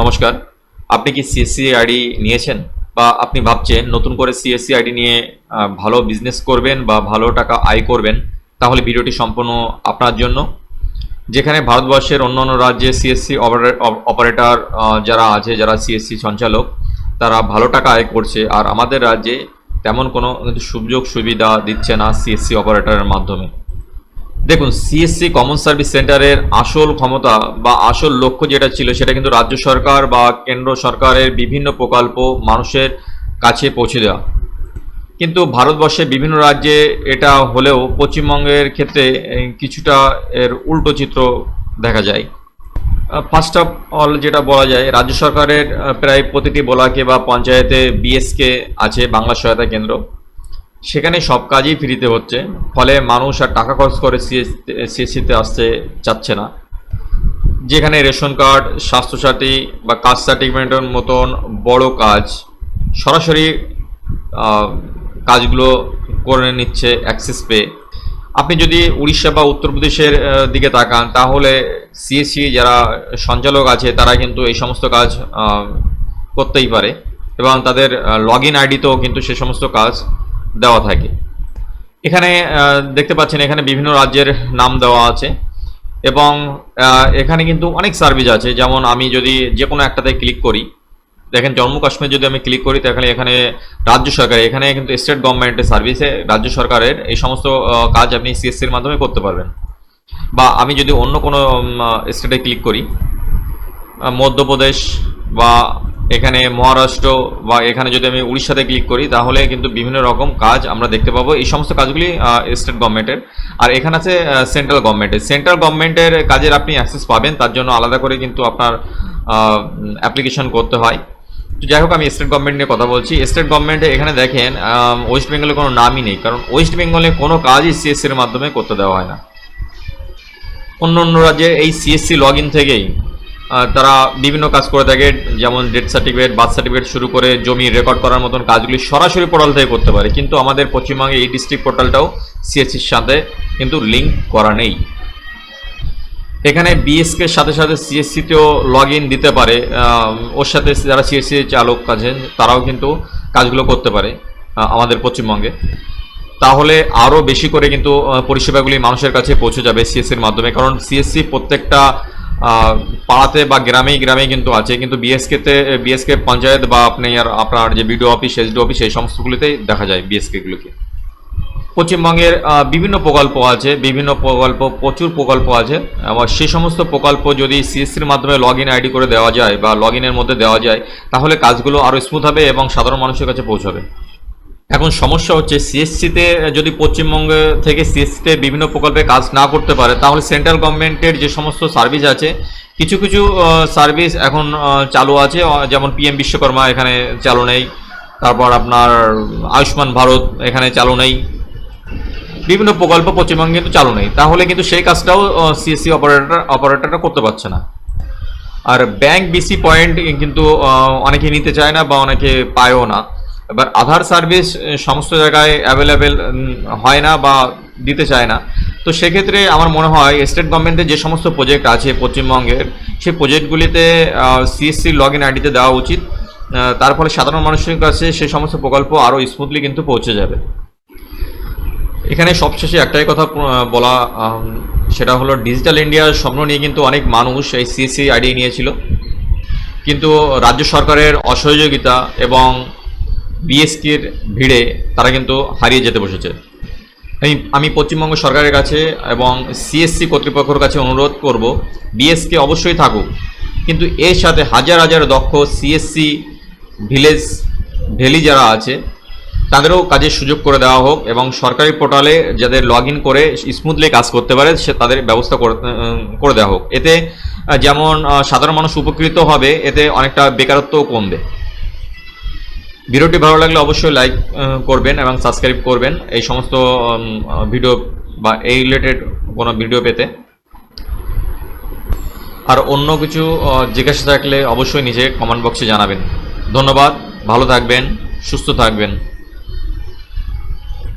নমস্কার। আপনি কি সিএসসি আইডি নিয়েছেন বা আপনি ভাবছেন নতুন করে সিএসসি আইডি নিয়ে ভালো বিজনেস করবেন বা ভালো টাকা আয় করবেন, তাহলে ভিডিওটি সম্পূর্ণ আপনার জন্য। যেখানে ভারতবর্ষের অন্যান্য রাজ্যে সিএসসি অপারেটর যারা আছে, যারা সিএসসি সঞ্চালক, তারা ভালো টাকা আয় করছে, আর আমাদের রাজ্যে তেমন কোনো সুযোগ সুবিধা দিচ্ছে না সিএসসি অপারেটরের মাধ্যমে। দেখুন, সিএসসি কমন সার্ভিস সেন্টারের আসল ক্ষমতা বা আসল লক্ষ্য যেটা ছিল, সেটা কিন্তু রাজ্য সরকার বা কেন্দ্র সরকারের বিভিন্ন প্রকল্প মানুষের কাছে পৌঁছে দেওয়া। কিন্তু ভারতবর্ষের বিভিন্ন রাজ্যে এটা হলেও পশ্চিমবঙ্গের ক্ষেত্রে কিছুটা এর উল্টো চিত্র দেখা যায়। ফার্স্ট অফ অল যেটা বলা যায়, রাজ্য সরকারের প্রায় প্রতিটি ব্লকে বা পঞ্চায়েতে বিএসকে আছে, বাংলা সহায়তা কেন্দ্র। সেখানে সব কাজই ফ্রিতে হচ্ছে, ফলে মানুষ আর টাকা খরচ করে সিএসসিতে আসতে চাচ্ছে না। যেখানে রেশন কার্ড, স্বাস্থ্যসাথী বা কাস্ট সার্টিফিকেটের মতন বড় কাজ সরাসরি কাজগুলো করে নিচ্ছে অ্যাক্সেস পেয়ে। আপনি যদি উড়িষ্যা বা উত্তরপ্রদেশের দিকে তাকান, তাহলে সিএসসি যারা সঞ্চালক আছে তারা কিন্তু এই সমস্ত কাজ করতেই পারে, এবং তাদের লগ ইন আইডিতেও কিন্তু সে সমস্ত কাজ দেওয়া থাকে। এখানে দেখতে পাচ্ছেন, এখানে বিভিন্ন রাজ্যের নাম দেওয়া আছে, এবং এখানে কিন্তু অনেক সার্ভিস আছে। যেমন আমি যদি যে কোনো একটাতে ক্লিক করি, দেখেন জম্মু কাশ্মীর যদি আমি ক্লিক করি, তাহলে এখানে রাজ্য সরকার, এখানে কিন্তু স্টেট গভর্নমেন্টের সার্ভিসে রাজ্য সরকারের এই সমস্ত কাজ আপনি সিএসসির মাধ্যমে করতে পারবেন। বা আমি যদি অন্য কোনো স্টেটে ক্লিক করি, মধ্যপ্রদেশ বা এখানে মহারাষ্ট্র, বা এখানে যদি আমি উড়িষ্যাতে ক্লিক করি, তাহলে কিন্তু বিভিন্ন রকম কাজ আমরা দেখতে পাবো। এই সমস্ত কাজগুলি স্টেট গভর্নমেন্টের, আর এখানে আছে সেন্ট্রাল গভর্নমেন্টের। সেন্ট্রাল গভর্নমেন্টের কাজের আপনি অ্যাক্সেস পাবেন, তার জন্য আলাদা করে কিন্তু আপনার অ্যাপ্লিকেশন করতে হয়। তো যাই হোক, আমি স্টেট গভর্নমেন্ট নিয়ে কথা বলছি। স্টেট গভর্নমেন্টে এখানে দেখেন ওয়েস্ট বেঙ্গলে কোনো নামই নেই, কারণ ওয়েস্ট বেঙ্গলে কোনো কাজই সিএসসির মাধ্যমে করতে দেওয়া হয় না। অন্য অন্য রাজ্যে এই সিএসসি লগ ইন থেকেই তারা বিভিন্ন কাজ করে থাকে, যেমন ডেথ সার্টিফিকেট, বার্থ সার্টিফিকেট শুরু করে জমি রেকর্ড করার মতন কাজগুলি সরাসরি পোর্টাল থেকে করতে পারে। কিন্তু আমাদের পশ্চিমবঙ্গে এই ডিস্ট্রিক্ট পোর্টালটাও সিএসসির সাথে কিন্তু লিঙ্ক করা নেই। এখানে বিএসকের সাথে সাথে সিএসসিতেও লগ ইন দিতে পারে, ওর সাথে যারা সিএসসি চালক আছেন তারাও কিন্তু কাজগুলো করতে পারে আমাদের পশ্চিমবঙ্গে। তাহলে আরও বেশি করে কিন্তু পরিষেবাগুলি মানুষের কাছে পৌঁছে যাবে সিএসসির মাধ্যমে, কারণ সিএসসি প্রত্যেকটা পাড়াতে বা গ্রামেই গ্রামেই কিন্তু আছে, কিন্তু বিএসকে পঞ্চায়েত বা আপনার যে বিডিও অফিস, এসডিও অফিস, এই সমস্তগুলিতেই দেখা যায় বিএসকেগুলোকে। পশ্চিমবঙ্গের বিভিন্ন প্রকল্প আছে, প্রচুর প্রকল্প আছে, আবার সেই সমস্ত প্রকল্প যদি সিএসসির মাধ্যমে লগ ইন আইডি করে দেওয়া যায় বা লগ ইনের মধ্যে দেওয়া যায়, তাহলে কাজগুলো আরও স্মুথ হবে এবং সাধারণ মানুষের কাছে পৌঁছাবে। এখন সমস্যা হচ্ছে, সিএসসিতে যদি পশ্চিমবঙ্গ থেকে সিএসসিতে বিভিন্ন প্রকল্পে কাজ না করতে পারে, তাহলে সেন্ট্রাল গভর্নমেন্টের যে সমস্ত সার্ভিস আছে, কিছু কিছু সার্ভিস এখন চালু আছে, যেমন পিএম বিশ্বকর্মা এখানে চালু নেই, তারপর আপনার আয়ুষ্মান ভারত এখানে চালু নেই, বিভিন্ন প্রকল্প পশ্চিমবঙ্গে কিন্তু চালু নেই। তাহলে কিন্তু সেই কাজটাও সিএসসি অপারেটররা করতে পারছে না। আর ব্যাংক বিসি পয়েন্ট কিন্তু অনেকে নিতে চায় না বা অনেকে পায়ও না। এবার আধার সার্ভিস সমস্ত জায়গায় অ্যাভেলেবেল হয় না বা দিতে চায় না। তো সেক্ষেত্রে আমার মনে হয় স্টেট গভর্নমেন্টের যে সমস্ত প্রজেক্ট আছে পশ্চিমবঙ্গের, সেই প্রজেক্টগুলিতে সিএসসি লগ ইন আইডিতে দেওয়া উচিত। তার ফলে সাধারণ মানুষের কাছে সেই সমস্ত প্রকল্প আরও স্মুথলি কিন্তু পৌঁছে যাবে। এখানে সবশেষে একটাই কথা বলা, সেটা হলো ডিজিটাল ইন্ডিয়ার স্বপ্ন নিয়ে কিন্তু অনেক মানুষ এই সিএসসি আইডি নিয়েছিল, কিন্তু রাজ্য সরকারের অসহযোগিতা এবং বিএসকের ভিড়ে তারা কিন্তু হারিয়ে যেতে বসেছে। আমি পশ্চিমবঙ্গ সরকারের কাছে এবং সিএসসি কর্তৃপক্ষের কাছে অনুরোধ করব, বিএসকে অবশ্যই থাকুক, কিন্তু এর সাথে হাজার হাজার দক্ষ সিএসসি ভ্যালি যারা আছে তাদেরও কাজের সুযোগ করে দেওয়া হোক, এবং সরকারি পোর্টালে যাদের লগ ইন করে স্মুথলি কাজ করতে পারে তাদের ব্যবস্থা করে দেওয়া হোক। এতে যেমন সাধারণ মানুষ উপকৃত হবে, এতে অনেকটা বেকারত্বও কমবে। ভিডিওটি ভালো লাগলে অবশ্যই লাইক করবেন এবং সাবস্ক্রাইব করবেন এই সমস্ত ভিডিও বা এই রিলেটেড কোনো ভিডিও পেতে। আর অন্য কিছু জিজ্ঞাসা থাকলে অবশ্যই নিচে কমেন্ট বক্সে জানাবেন। ধন্যবাদ, ভালো থাকবেন, সুস্থ থাকবেন।